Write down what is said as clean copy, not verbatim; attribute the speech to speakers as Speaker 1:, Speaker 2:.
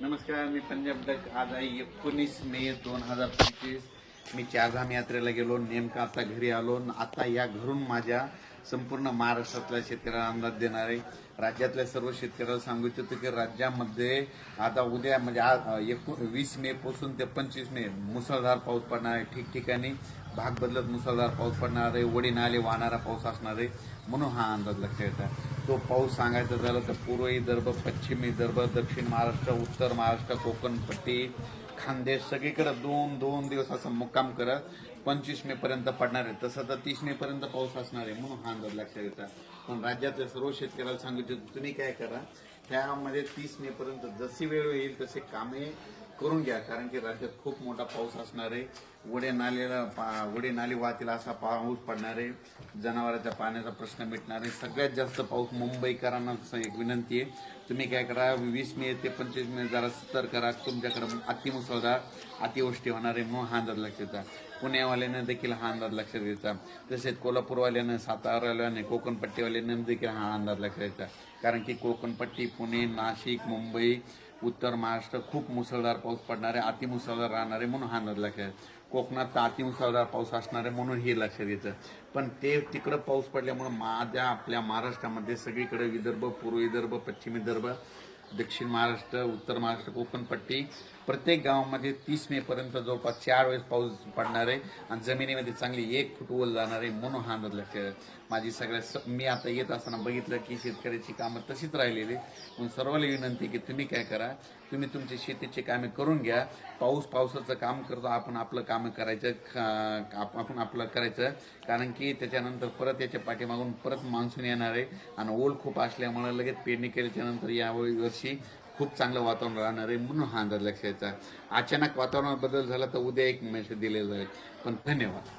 Speaker 1: नमस्कार, मी पंजाब डक. आज आहे 19 मे 2025. मी चारधाम यात्रेला गेलो. नेमका आता घरी आलो. आता या घरून माझ्या संपूर्ण महाराष्ट्रातल्या शेतकऱ्याला अंदाज देणार आहे. राज्यातल्या सर्व शेतकऱ्याला सांगू इच्छितो की राज्यामध्ये आता उद्या म्हणजे आज 20 मे पासून ते 25 मे मुसळधार पाऊस पडणार आहे. ठिकठिकाणी भाग बदलत मुसळधार पाऊस पडणार आहे. वडी नाले वाहणारा पाऊस असणार आहे. म्हणून हा अंदाज लक्षात येतात. तो पाऊस सांगायचा झाला तर पूर्व विदर्भ, पश्चिम विदर्भ, दक्षिण महाराष्ट्र, उत्तर महाराष्ट्र, कोकण पट्टी, खानदेश सगळीकडे दोन दोन दिवस असं मुक्काम करत 25 मे पर्यंत पडणार आहे. तसं तर 30 मे पर्यंत पाऊस असणार आहे. म्हणून हा अंदाज लक्षात येतात. पण राज्यातल्या सर्व शेतकऱ्याला सांगितलं तुम्ही काय करा, त्यामध्ये 30 मे पर्यंत जशी वेळ येईल तसे कामे करून घ्या. कारण की राज्यात खूप मोठा पाऊस असणार आहे. वडे नाले वाहतील असा पाऊस पडणार आहे. जनावरांच्या पाण्याचा प्रश्न मिटणार आहे. सगळ्यात जास्त पाऊस मुंबईकरांना एक विनंती आहे, तुम्ही काय करा 20 मे ते 25 मे जरा सतर्क करा. तुमच्याकडे अतिमुसळधार अतिवृष्टी होणार आहे. म्हणून हा अंदाज लक्षात येतात. पुण्यावाल्यानं देखील हा अंदाज लक्षात घ्यायचा. तसेच कोल्हापूरवाल्यानं, सातारावाल्याने, कोकणपट्टीवाल्यानं देखील हा अंदाज लक्षात घ्यायचा. कारण की कोकणपट्टी, पुणे, नाशिक, मुंबई, उत्तर महाराष्ट्र खूप मुसळधार पाऊस पडणार आहे. अतिमुसळधार राहणार आहे. म्हणून हा अंदाज लक्षात. कोकणात तर अतिमुसळधार पाऊस असणार आहे. म्हणून हे लक्षात येतं. पण ते तिकडं पाऊस पडल्यामुळे माझ्या आपल्या महाराष्ट्रामध्ये सगळीकडे विदर्भ, पूर्व विदर्भ, पश्चिम विदर्भ, दक्षिण महाराष्ट्र, उत्तर महाराष्ट्र, कोकणपट्टी प्रत्येक गावामध्ये 30 मे पर्यंत जवळपास 4 वेळेस पाऊस पडणार आहे. आणि जमिनीमध्ये चांगली 1 फूट ओल जाणार आहे. म्हणून हा अंदाज लक्षात. माझी मी आता येत असताना बघितलं की शेतकऱ्याची कामं तशीच राहिलेली. पण सर्वांना विनंती की तुम्ही काय करा, तुम्ही तुमची शेतीची कामे करून घ्या. पावसाचं काम करतो आपण, आपलं कामं करायचं, आपण आपलं करायचं. कारण की त्याच्यानंतर परत याच्या पाठीमागून परत मान्सून येणार आहे. आणि ओल खूप असल्यामुळे लगेच पेरणी केल्याच्या नंतर या वर्षी खूप चांगलं वातावरण राहणार आहे. म्हणून हा अंदाज लक्षात. अचानक वातावरणात बदल झाला तर उद्या एक मेसेज दिलेला आहे. पण धन्यवाद.